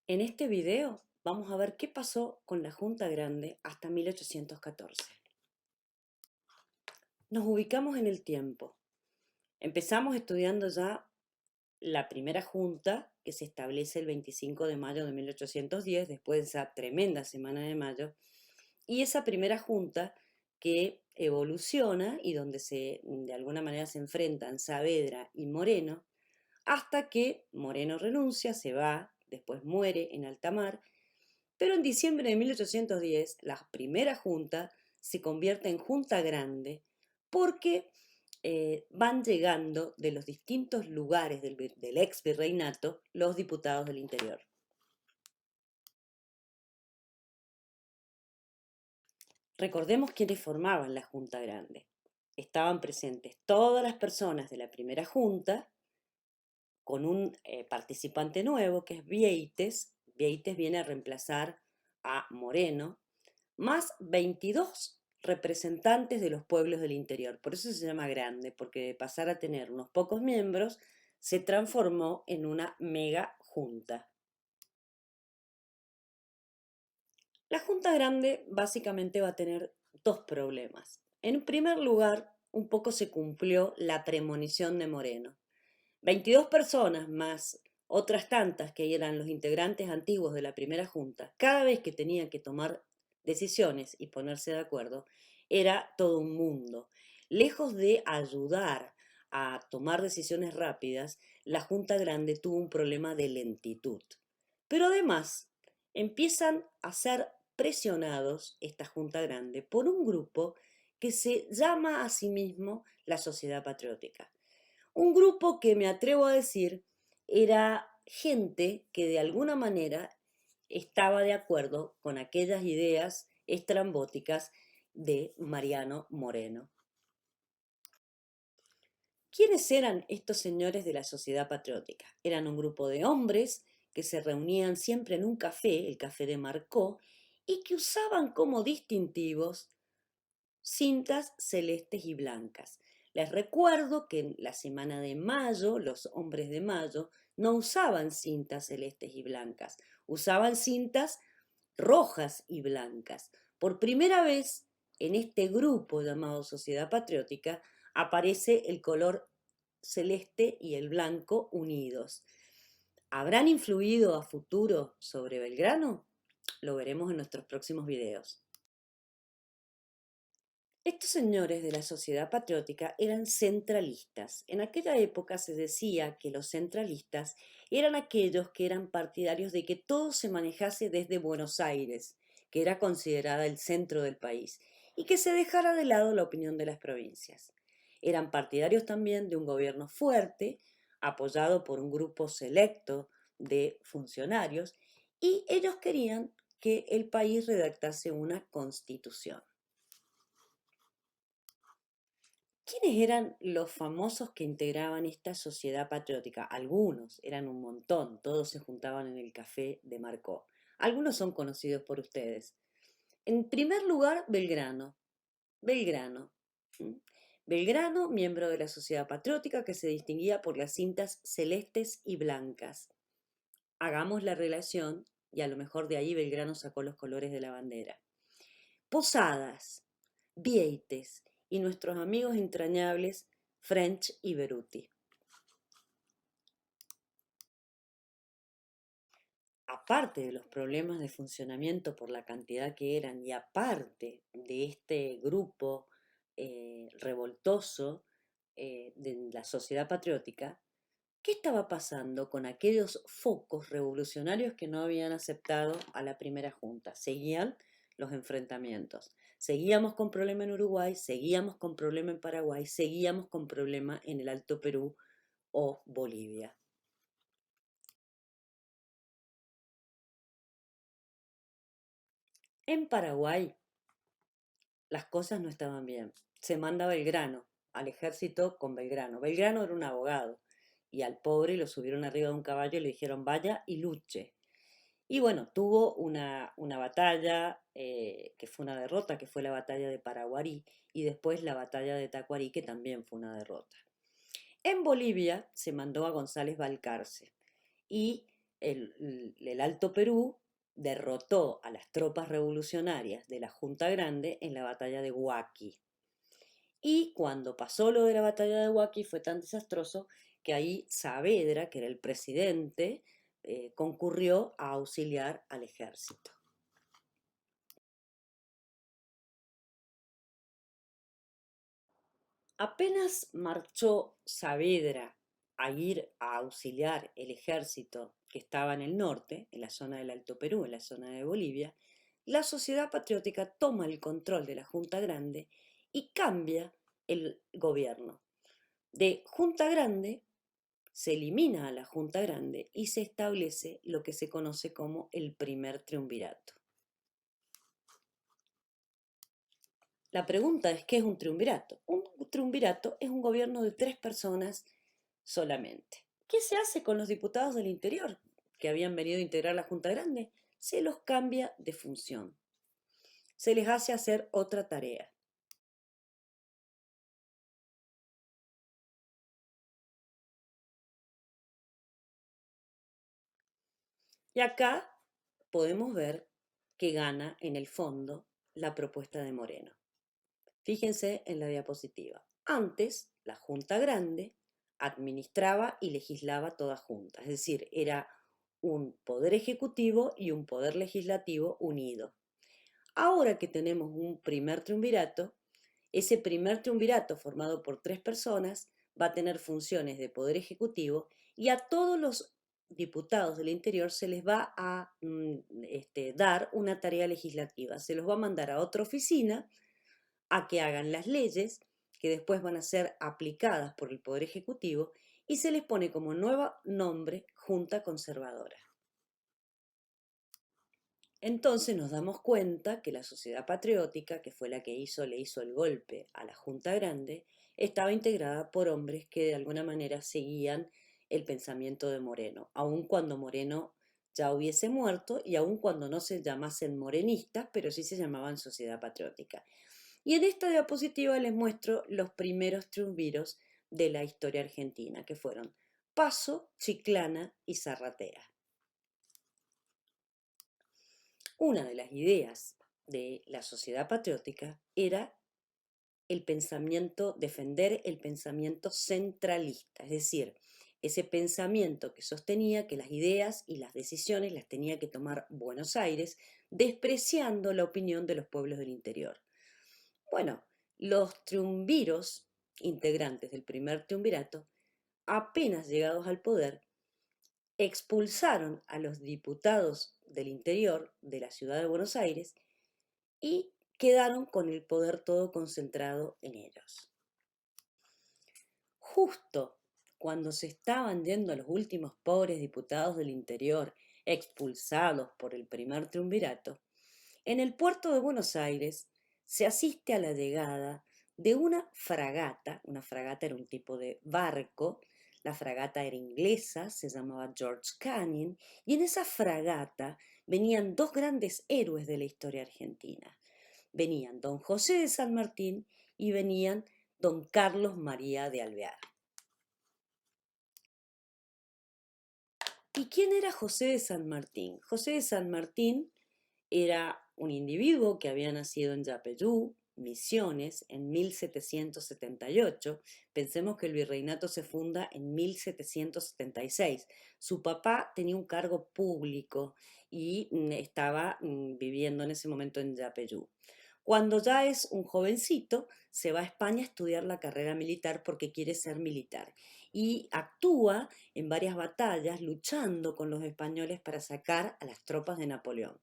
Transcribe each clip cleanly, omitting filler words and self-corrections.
En este video vamos a ver qué pasó con la Junta Grande hasta 1814. Nos ubicamos en el tiempo. Empezamos estudiando ya la primera junta que se establece el 25 de mayo de 1810, después de esa tremenda Semana de Mayo, y esa primera junta que evoluciona y donde de alguna manera se enfrentan Saavedra y Moreno, hasta que Moreno renuncia, se va, después muere en alta mar. Pero en diciembre de 1810, la primera junta se convierte en Junta Grande porque van llegando de los distintos lugares del ex virreinato los diputados del interior. Recordemos quiénes formaban la Junta Grande. Estaban presentes todas las personas de la primera junta, con un participante nuevo que es Vieites. Vieites viene a reemplazar a Moreno, más 22 representantes de los pueblos del interior. Por eso se llama grande, porque de pasar a tener unos pocos miembros, se transformó en una mega junta. La junta grande básicamente va a tener dos problemas. En primer lugar, un poco se cumplió la premonición de Moreno. 22 personas más otras tantas que eran los integrantes antiguos de la primera junta, cada vez que tenían que tomar decisiones y ponerse de acuerdo, era todo un mundo. Lejos de ayudar a tomar decisiones rápidas, la Junta Grande tuvo un problema de lentitud. Pero además, empiezan a ser presionados, esta Junta Grande, por un grupo que se llama a sí mismo la Sociedad Patriótica. Un grupo que me atrevo a decir era gente que de alguna manera estaba de acuerdo con aquellas ideas estrambóticas de Mariano Moreno. ¿Quiénes eran estos señores de la Sociedad Patriótica? Eran un grupo de hombres que se reunían siempre en un café, el Café de Marcó, y que usaban como distintivos cintas celestes y blancas. Les recuerdo que en la semana de mayo, los hombres de mayo no usaban cintas celestes y blancas, usaban cintas rojas y blancas. Por primera vez en este grupo llamado Sociedad Patriótica aparece el color celeste y el blanco unidos. ¿Habrán influido a futuro sobre Belgrano? Lo veremos en nuestros próximos videos. Estos señores de la Sociedad Patriótica eran centralistas. En aquella época se decía que los centralistas eran aquellos que eran partidarios de que todo se manejase desde Buenos Aires, que era considerada el centro del país, y que se dejara de lado la opinión de las provincias. Eran partidarios también de un gobierno fuerte, apoyado por un grupo selecto de funcionarios, y ellos querían que el país redactase una constitución. ¿Quiénes eran los famosos que integraban esta sociedad patriótica? Algunos, eran un montón, todos se juntaban en el café de Marcó. Algunos son conocidos por ustedes. En primer lugar, Belgrano. Belgrano. Belgrano, miembro de la sociedad patriótica que se distinguía por las cintas celestes y blancas. Hagamos la relación y a lo mejor de ahí Belgrano sacó los colores de la bandera. Posadas, Vieites y nuestros amigos entrañables French y Beruti. Aparte de los problemas de funcionamiento por la cantidad que eran y aparte de este grupo revoltoso de la sociedad patriótica, ¿qué estaba pasando con aquellos focos revolucionarios que no habían aceptado a la primera junta? Seguían los enfrentamientos. Seguíamos con problema en Uruguay, seguíamos con problema en Paraguay, seguíamos con problema en el Alto Perú o Bolivia. En Paraguay las cosas no estaban bien. Se manda Belgrano al ejército con Belgrano. Belgrano era un abogado y al pobre lo subieron arriba de un caballo y le dijeron vaya y luche. Y bueno, tuvo una batalla que fue una derrota, que fue la batalla de Paraguarí, y después la batalla de Tacuarí, que también fue una derrota. En Bolivia se mandó a González Balcarce y el Alto Perú derrotó a las tropas revolucionarias de la Junta Grande en la batalla de Huaqui. Y cuando pasó lo de la batalla de Huaqui fue tan desastroso que ahí Saavedra, que era el presidente, concurrió a auxiliar al ejército. Apenas marchó Saavedra a ir a auxiliar el ejército que estaba en el norte, en la zona del Alto Perú, en la zona de Bolivia, la Sociedad Patriótica toma el control de la Junta Grande y cambia el gobierno. De Junta Grande se elimina a la Junta Grande y se establece lo que se conoce como el primer triunvirato. La pregunta es, ¿qué es un triunvirato? Un triunvirato es un gobierno de 3 personas solamente. ¿Qué se hace con los diputados del interior que habían venido a integrar la Junta Grande? Se los cambia de función. Se les hace hacer otra tarea. Y acá podemos ver que gana en el fondo la propuesta de Moreno. Fíjense en la diapositiva. Antes, la Junta Grande administraba y legislaba toda junta, es decir, era un poder ejecutivo y un poder legislativo unido. Ahora que tenemos un primer triunvirato, ese primer triunvirato formado por 3 personas va a tener funciones de poder ejecutivo y a todos los diputados del interior se les va a dar una tarea legislativa, se los va a mandar a otra oficina a que hagan las leyes que después van a ser aplicadas por el Poder Ejecutivo y se les pone como nuevo nombre Junta Conservadora. Entonces nos damos cuenta que la Sociedad Patriótica, que fue la que le hizo el golpe a la Junta Grande, estaba integrada por hombres que de alguna manera seguían el pensamiento de Moreno, aun cuando Moreno ya hubiese muerto y aun cuando no se llamasen morenistas, pero sí se llamaban Sociedad Patriótica. Y en esta diapositiva les muestro los primeros triunviros de la historia argentina, que fueron Paso, Chiclana y Zarratea. Una de las ideas de la sociedad patriótica era el pensamiento, defender el pensamiento centralista, es decir, ese pensamiento que sostenía que las ideas y las decisiones las tenía que tomar Buenos Aires, despreciando la opinión de los pueblos del interior. Bueno, los triunviros, integrantes del primer triunvirato, apenas llegados al poder, expulsaron a los diputados del interior de la ciudad de Buenos Aires y quedaron con el poder todo concentrado en ellos. Justo cuando se estaban yendo los últimos pobres diputados del interior expulsados por el primer triunvirato, en el puerto de Buenos Aires se asiste a la llegada de una fragata era un tipo de barco, la fragata era inglesa, se llamaba George Canning, y en esa fragata venían 2 grandes héroes de la historia argentina. Venían don José de San Martín y venían don Carlos María de Alvear. ¿Y quién era José de San Martín? José de San Martín era un individuo que había nacido en Yapeyú, Misiones, en 1778. Pensemos que el virreinato se funda en 1776. Su papá tenía un cargo público y estaba viviendo en ese momento en Yapeyú. Cuando ya es un jovencito, se va a España a estudiar la carrera militar porque quiere ser militar y actúa en varias batallas luchando con los españoles para sacar a las tropas de Napoleón.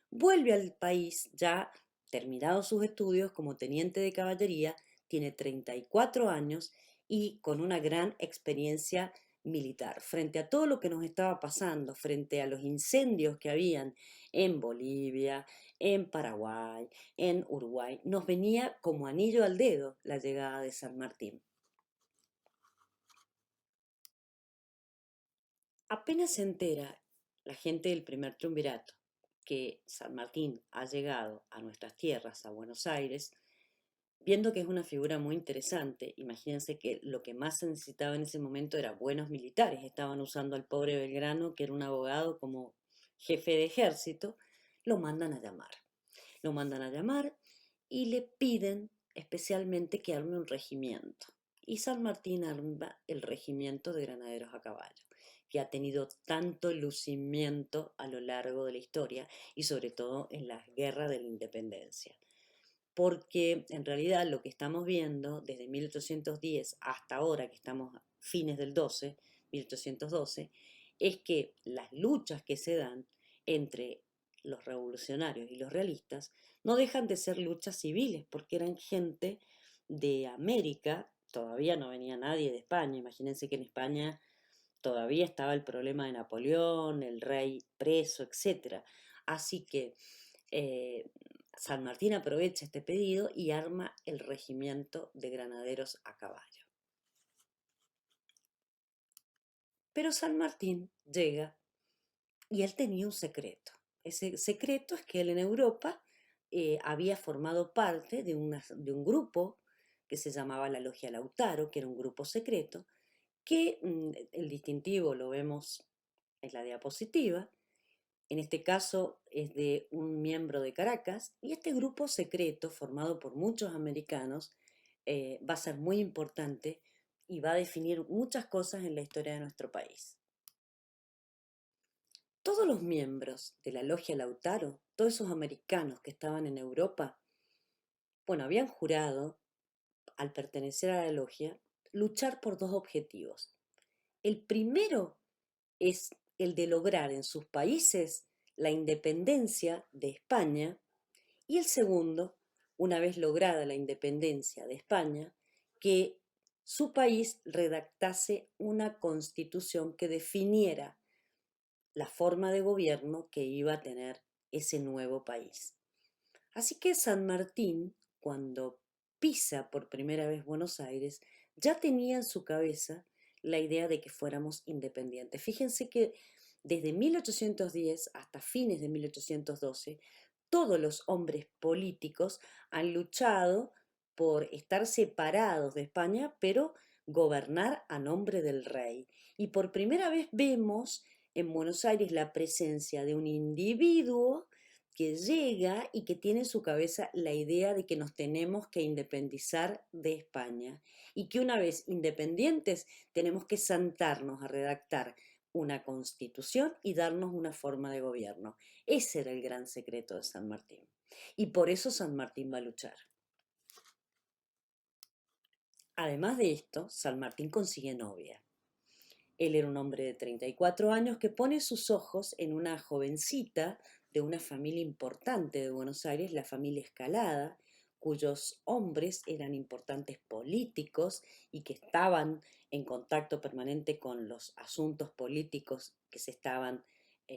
Vuelve al país ya terminados sus estudios como teniente de caballería, tiene 34 años y con una gran experiencia militar. Frente a todo lo que nos estaba pasando, frente a los incendios que habían en Bolivia, en Paraguay, en Uruguay, nos venía como anillo al dedo la llegada de San Martín. Apenas se entera la gente del primer triunvirato que San Martín ha llegado a nuestras tierras, a Buenos Aires, Viendo que es una figura muy interesante, imagínense que lo que más se necesitaba en ese momento era buenos militares. Estaban usando al pobre Belgrano, que era un abogado, como jefe de ejército. Lo mandan a llamar. Lo mandan a llamar y le piden especialmente que arme un regimiento. Y San Martín arma el regimiento de granaderos a caballo, que ha tenido tanto lucimiento a lo largo de la historia y sobre todo en las guerras de la independencia. Porque en realidad lo que estamos viendo desde 1810 hasta ahora, que estamos a fines del 12, 1812, es que las luchas que se dan entre los revolucionarios y los realistas no dejan de ser luchas civiles, porque eran gente de América, todavía no venía nadie de España. Imagínense que en España todavía estaba el problema de Napoleón, el rey preso, etcétera. Así que eh, San Martín aprovecha este pedido y arma el regimiento de granaderos a caballo. Pero San Martín llega y él tenía un secreto. Ese secreto es que él en Europa había formado parte de un grupo que se llamaba la Logia Lautaro, que era un grupo secreto, que el distintivo lo vemos en la diapositiva. En este caso es de un miembro de Caracas, y este grupo secreto, formado por muchos americanos, va a ser muy importante y va a definir muchas cosas en la historia de nuestro país. Todos los miembros de la Logia Lautaro, todos esos americanos que estaban en Europa, bueno, habían jurado, al pertenecer a la logia, luchar por dos objetivos. El primero es el de lograr en sus países la independencia de España, y el segundo, una vez lograda la independencia de España, que su país redactase una constitución que definiera la forma de gobierno que iba a tener ese nuevo país. Así que San Martín, cuando pisa por primera vez Buenos Aires, ya tenía en su cabeza la idea de que fuéramos independientes. Fíjense que desde 1810 hasta fines de 1812, todos los hombres políticos han luchado por estar separados de España, pero gobernar a nombre del rey. Y por primera vez vemos en Buenos Aires la presencia de un individuo que llega y que tiene en su cabeza la idea de que nos tenemos que independizar de España, y que una vez independientes tenemos que sentarnos a redactar una constitución y darnos una forma de gobierno. Ese era el gran secreto de San Martín. Y por eso San Martín va a luchar. Además de esto, San Martín consigue novia. Él era un hombre de 34 años que pone sus ojos en una jovencita de una familia importante de Buenos Aires, la familia Escalada, cuyos hombres eran importantes políticos y que estaban en contacto permanente con los asuntos políticos que se estaban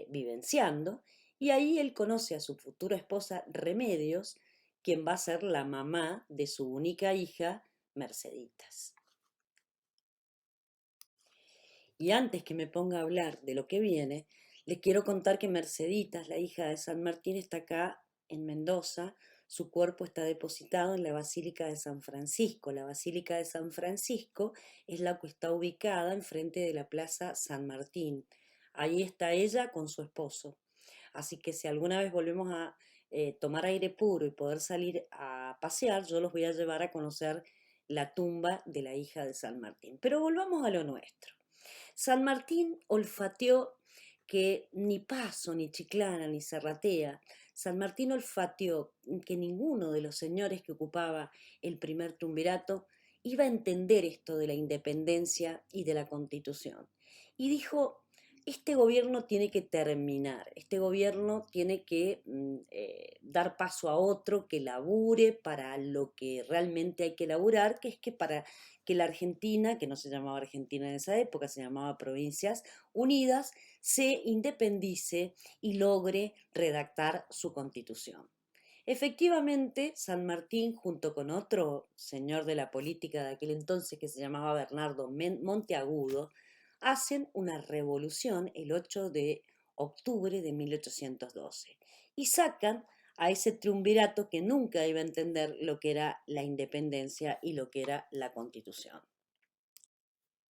vivenciando. Y ahí él conoce a su futura esposa Remedios, quien va a ser la mamá de su única hija, Merceditas. Y antes que me ponga a hablar de lo que viene, les quiero contar que Merceditas, la hija de San Martín, está acá en Mendoza. Su cuerpo está depositado en la Basílica de San Francisco. La Basílica de San Francisco es la que está ubicada enfrente de la Plaza San Martín. Ahí está ella con su esposo. Así que si alguna vez volvemos a tomar aire puro y poder salir a pasear, yo los voy a llevar a conocer la tumba de la hija de San Martín. Pero volvamos a lo nuestro. San Martín olfateó que ni Paso, ni Chiclana, ni Serratea. San Martín olfateó que ninguno de los señores que ocupaba el primer triunvirato iba a entender esto de la independencia y de la Constitución. Y dijo, este gobierno tiene que terminar, este gobierno tiene que dar paso a otro que labure para lo que realmente hay que laburar, que es que para que la Argentina, que no se llamaba Argentina en esa época, se llamaba Provincias Unidas, se independice y logre redactar su constitución. Efectivamente, San Martín, junto con otro señor de la política de aquel entonces que se llamaba Bernardo Monteagudo, hacen una revolución el 8 de octubre de 1812 y sacan a ese triunvirato que nunca iba a entender lo que era la independencia y lo que era la Constitución.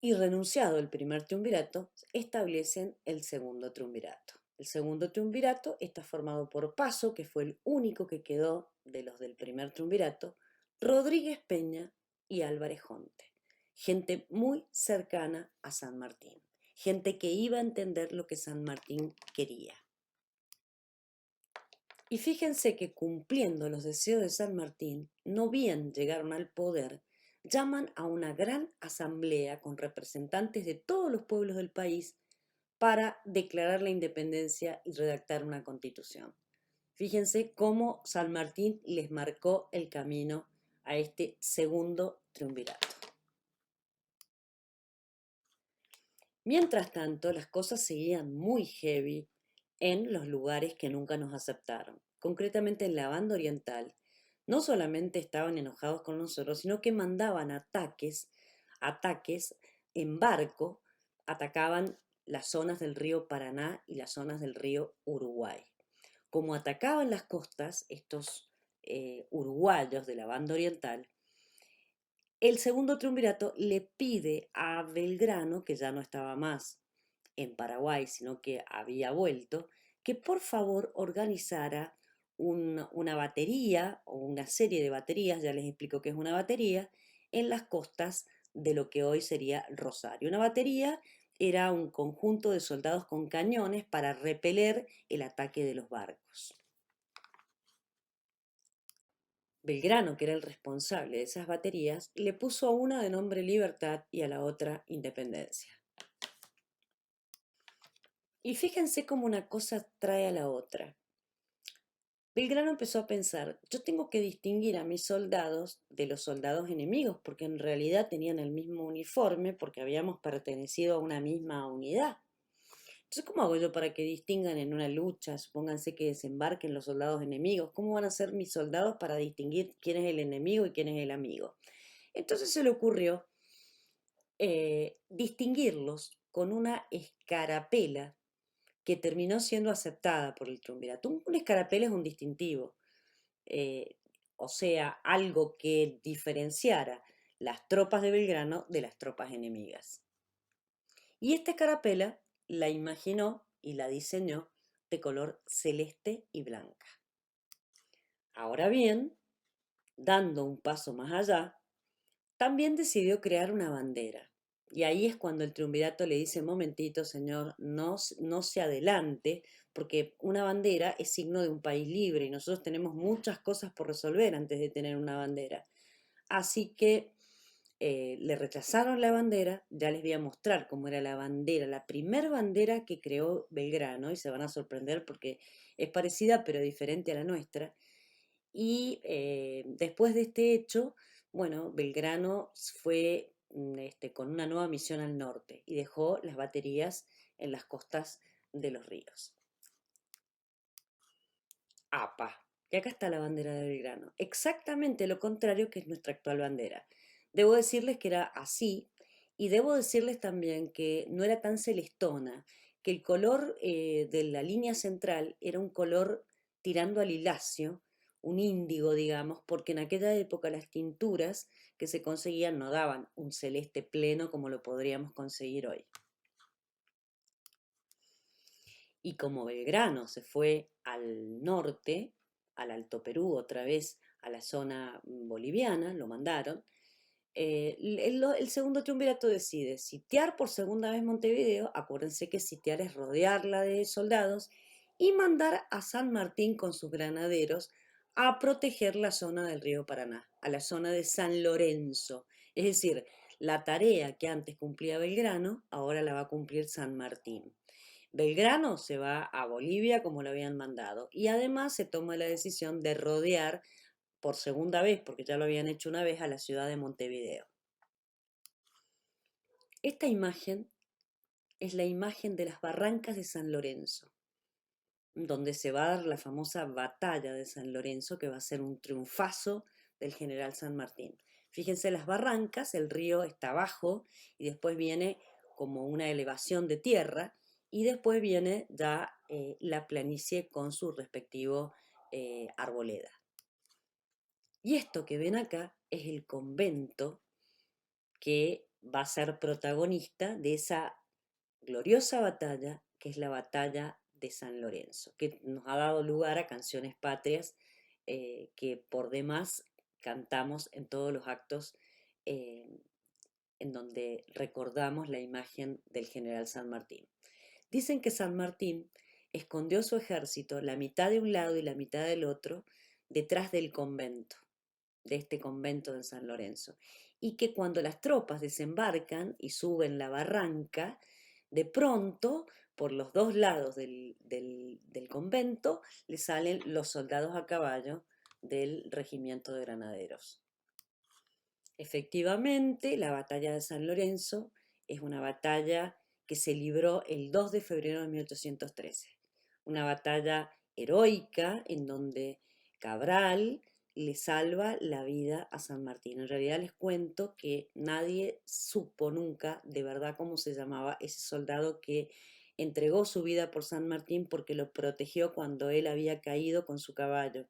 Y renunciado el primer triunvirato, establecen el segundo triunvirato. El segundo triunvirato está formado por Paso, que fue el único que quedó de los del primer triunvirato, Rodríguez Peña y Álvarez Jonte. Gente muy cercana a San Martín. Gente que iba a entender lo que San Martín quería. Y fíjense que cumpliendo los deseos de San Martín, no bien llegaron al poder, llaman a una gran asamblea con representantes de todos los pueblos del país para declarar la independencia y redactar una constitución. Fíjense cómo San Martín les marcó el camino a este segundo triunvirato. Mientras tanto, las cosas seguían muy heavy en los lugares que nunca nos aceptaron. Concretamente en la banda oriental, no solamente estaban enojados con nosotros, sino que mandaban ataques en barco, atacaban las zonas del río Paraná y las zonas del río Uruguay. Como atacaban las costas, estos uruguayos de la banda oriental, el segundo triunvirato le pide a Belgrano, que ya no estaba más en Paraguay, sino que había vuelto, que por favor organizara una batería o una serie de baterías, ya les explico qué es una batería, en las costas de lo que hoy sería Rosario. Una batería era un conjunto de soldados con cañones para repeler el ataque de los barcos. Belgrano, que era el responsable de esas baterías, le puso a una de nombre Libertad y a la otra Independencia. Y fíjense cómo una cosa trae a la otra. Belgrano empezó a pensar, yo tengo que distinguir a mis soldados de los soldados enemigos, porque en realidad tenían el mismo uniforme, porque habíamos pertenecido a una misma unidad. Entonces, ¿cómo hago yo para que distingan en una lucha? Supónganse que desembarquen los soldados enemigos. ¿Cómo van a ser mis soldados para distinguir quién es el enemigo y quién es el amigo? Entonces se le ocurrió distinguirlos con una escarapela que terminó siendo aceptada por el triunvirato. Un escarapela es un distintivo, eh, o sea, algo que diferenciara las tropas de Belgrano de las tropas enemigas. Y esta escarapela la imaginó y la diseñó de color celeste y blanca. Ahora bien, dando un paso más allá, también decidió crear una bandera. Y ahí es cuando el triunvirato le dice, momentito, señor, no se adelante, porque una bandera es signo de un país libre y nosotros tenemos muchas cosas por resolver antes de tener una bandera. Así que le rechazaron la bandera, ya les voy a mostrar cómo era la bandera, la primer bandera que creó Belgrano, y se van a sorprender porque es parecida pero diferente a la nuestra. Y después de este hecho, bueno, Belgrano fue con una nueva misión al norte y dejó las baterías en las costas de los ríos. APA. Y acá está la bandera de Belgrano. Exactamente lo contrario que es nuestra actual bandera. Debo decirles que era así y debo decirles también que no era tan celestona, que el color de la línea central era un color tirando al liláceo, un índigo, digamos, porque en aquella época las tinturas que se conseguían no daban un celeste pleno como lo podríamos conseguir hoy. Y como Belgrano se fue al norte, al Alto Perú, otra vez a la zona boliviana, lo mandaron, el segundo triunvirato decide sitiar por segunda vez Montevideo, acuérdense que sitiar es rodearla de soldados, y mandar a San Martín con sus granaderos a proteger la zona del río Paraná, a la zona de San Lorenzo. Es decir, la tarea que antes cumplía Belgrano, ahora la va a cumplir San Martín. Belgrano se va a Bolivia como lo habían mandado y además se toma la decisión de rodear por segunda vez, porque ya lo habían hecho una vez, a la ciudad de Montevideo. Esta imagen es la imagen de las barrancas de San Lorenzo, donde se va a dar la famosa batalla de San Lorenzo, que va a ser un triunfazo del general San Martín. Fíjense las barrancas, el río está abajo y después viene como una elevación de tierra y después viene ya la planicie con su respectivo Arboleda. Y esto que ven acá es el convento que va a ser protagonista de esa gloriosa batalla que es la batalla de San Lorenzo, que nos ha dado lugar a canciones patrias que por demás cantamos en todos los actos eh, en donde recordamos la imagen del general San Martín. Dicen que San Martín escondió su ejército, la mitad de un lado y la mitad del otro, detrás del convento, de este convento de San Lorenzo, y que cuando las tropas desembarcan y suben la barranca, de pronto, por los dos lados del convento, le salen los soldados a caballo del regimiento de granaderos. Efectivamente, la batalla de San Lorenzo es una batalla que se libró el 2 de febrero de 1813. Una batalla heroica en donde Cabral le salva la vida a San Martín. En realidad les cuento que nadie supo nunca de verdad cómo se llamaba ese soldado que entregó su vida por San Martín porque lo protegió cuando él había caído con su caballo.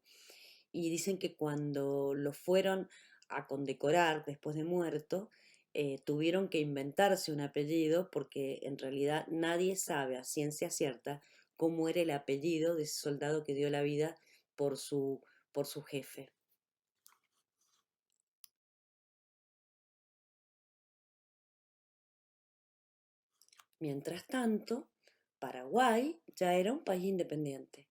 Y dicen que cuando lo fueron a condecorar después de muerto, tuvieron que inventarse un apellido porque en realidad nadie sabe a ciencia cierta cómo era el apellido de ese soldado que dio la vida por su, por su jefe. Mientras tanto, Paraguay ya era un país independiente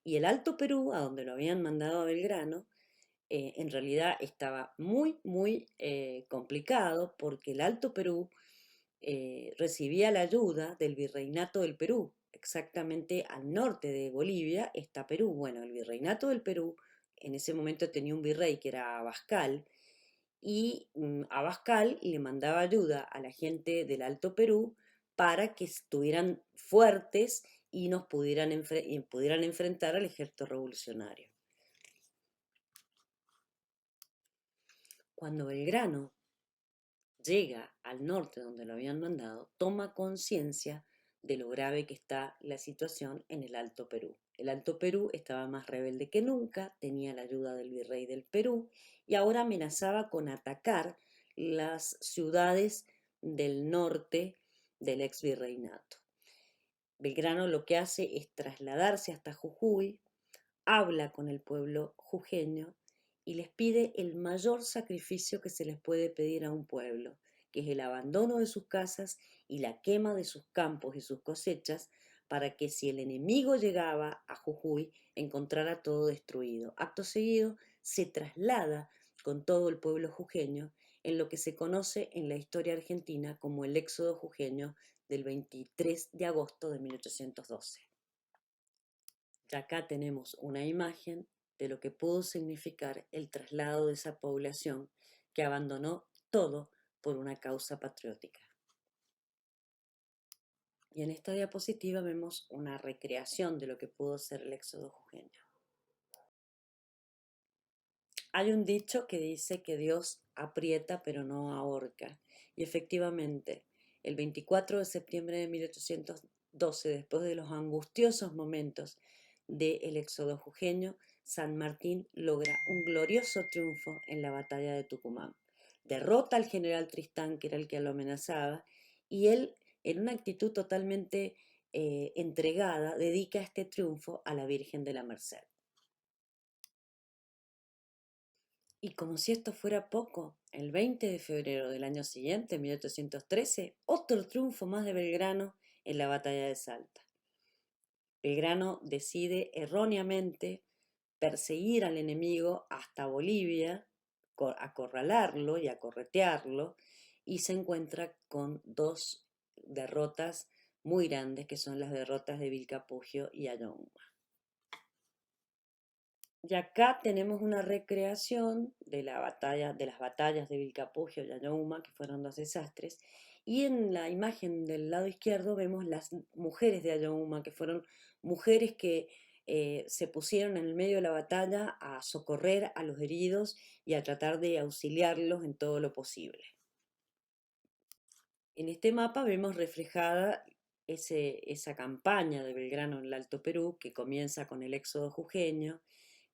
y el Alto Perú, a donde lo habían mandado a Belgrano, en realidad estaba muy complicado porque el Alto Perú recibía la ayuda del Virreinato del Perú. Exactamente al norte de Bolivia está Perú. Bueno, el Virreinato del Perú en ese momento tenía un virrey que era Abascal y Abascal le mandaba ayuda a la gente del Alto Perú para que estuvieran fuertes y nos pudieran enfrentar al ejército revolucionario. Cuando Belgrano llega al norte donde lo habían mandado, toma conciencia de lo grave que está la situación en el Alto Perú. El Alto Perú estaba más rebelde que nunca, tenía la ayuda del virrey del Perú y ahora amenazaba con atacar las ciudades del norte del ex virreinato. Belgrano lo que hace es trasladarse hasta Jujuy, habla con el pueblo jujeño y les pide el mayor sacrificio que se les puede pedir a un pueblo, que es el abandono de sus casas y la quema de sus campos y sus cosechas, para que si el enemigo llegaba a Jujuy encontrara todo destruido. Acto seguido se traslada con todo el pueblo jujeño en lo que se conoce en la historia argentina como el éxodo jujeño del 23 de agosto de 1812. Y acá tenemos una imagen de lo que pudo significar el traslado de esa población que abandonó todo por una causa patriótica. Y en esta diapositiva vemos una recreación de lo que pudo ser el éxodo jujeño. Hay un dicho que dice que Dios aprieta pero no ahorca. Y efectivamente, el 24 de septiembre de 1812, después de los angustiosos momentos del éxodo jujeño, San Martín logra un glorioso triunfo en la batalla de Tucumán. Derrota al general Tristán, que era el que lo amenazaba, y él, en una actitud totalmente entregada, dedica este triunfo a la Virgen de la Merced. Y como si esto fuera poco, el 20 de febrero del año siguiente, 1813, otro triunfo más de Belgrano en la batalla de Salta. Belgrano decide erróneamente perseguir al enemigo hasta Bolivia, acorralarlo y acorretearlo, y se encuentra con dos derrotas muy grandes, que son las derrotas de Vilcapugio y Ayohuma. Y acá tenemos una recreación de la batalla, de las batallas de Vilcapugio y Ayohuma, que fueron dos desastres. Y en la imagen del lado izquierdo vemos las mujeres de Ayohuma, que fueron mujeres que se pusieron en el medio de la batalla a socorrer a los heridos y a tratar de auxiliarlos en todo lo posible. En este mapa vemos reflejada esa campaña de Belgrano en el Alto Perú, que comienza con el éxodo jujeño,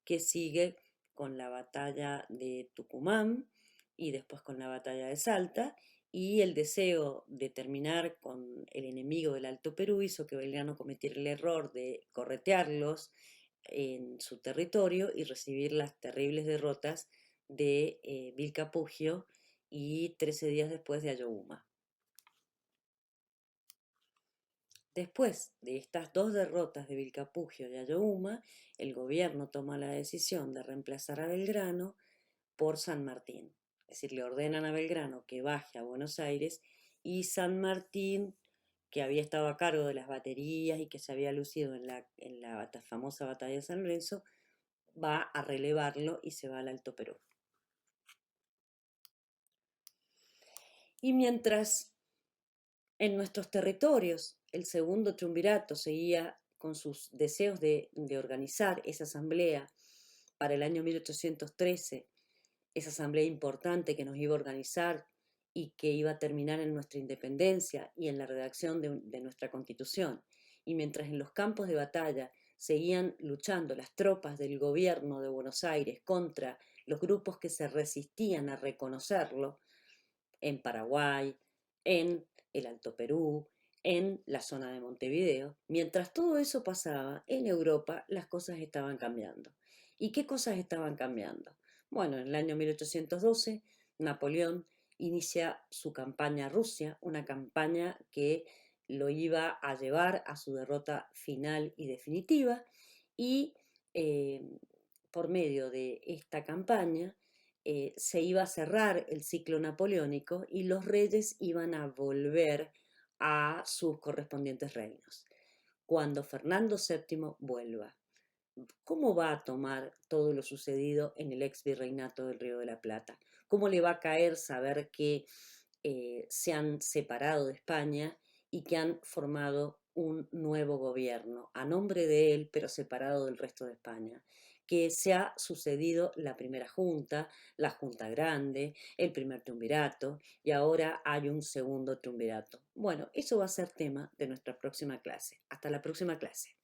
que sigue con la batalla de Tucumán y después con la batalla de Salta, y el deseo de terminar con el enemigo del Alto Perú hizo que Belgrano cometiera el error de corretearlos en su territorio y recibir las terribles derrotas de Vilcapugio y 13 días después de Ayohuma. Después de estas dos derrotas de Vilcapugio y Ayohuma, el gobierno toma la decisión de reemplazar a Belgrano por San Martín. Es decir, le ordenan a Belgrano que baje a Buenos Aires y San Martín, que había estado a cargo de las baterías y que se había lucido en la famosa batalla de San Lorenzo, va a relevarlo y se va al Alto Perú. Y mientras en nuestros territorios el segundo triunvirato seguía con sus deseos de organizar esa asamblea para el año 1813, esa asamblea importante que nos iba a organizar y que iba a terminar en nuestra independencia y en la redacción de nuestra constitución. Y mientras en los campos de batalla seguían luchando las tropas del gobierno de Buenos Aires contra los grupos que se resistían a reconocerlo, en Paraguay, en el Alto Perú, en la zona de Montevideo. Mientras todo eso pasaba, en Europa las cosas estaban cambiando. ¿Y qué cosas estaban cambiando? Bueno, en el año 1812, Napoleón inicia su campaña a Rusia, una campaña que lo iba a llevar a su derrota final y definitiva, y eh, por medio de esta campaña se iba a cerrar el ciclo napoleónico y los reyes iban a volver a sus correspondientes reinos. Cuando Fernando VII vuelva, ¿cómo va a tomar todo lo sucedido en el ex virreinato del Río de la Plata? ¿Cómo le va a caer saber que se han separado de España y que han formado un nuevo gobierno a nombre de él, pero separado del resto de España? Que se ha sucedido la primera junta, la junta grande, el primer triunvirato, y ahora hay un segundo triunvirato. Bueno, eso va a ser tema de nuestra próxima clase. Hasta la próxima clase.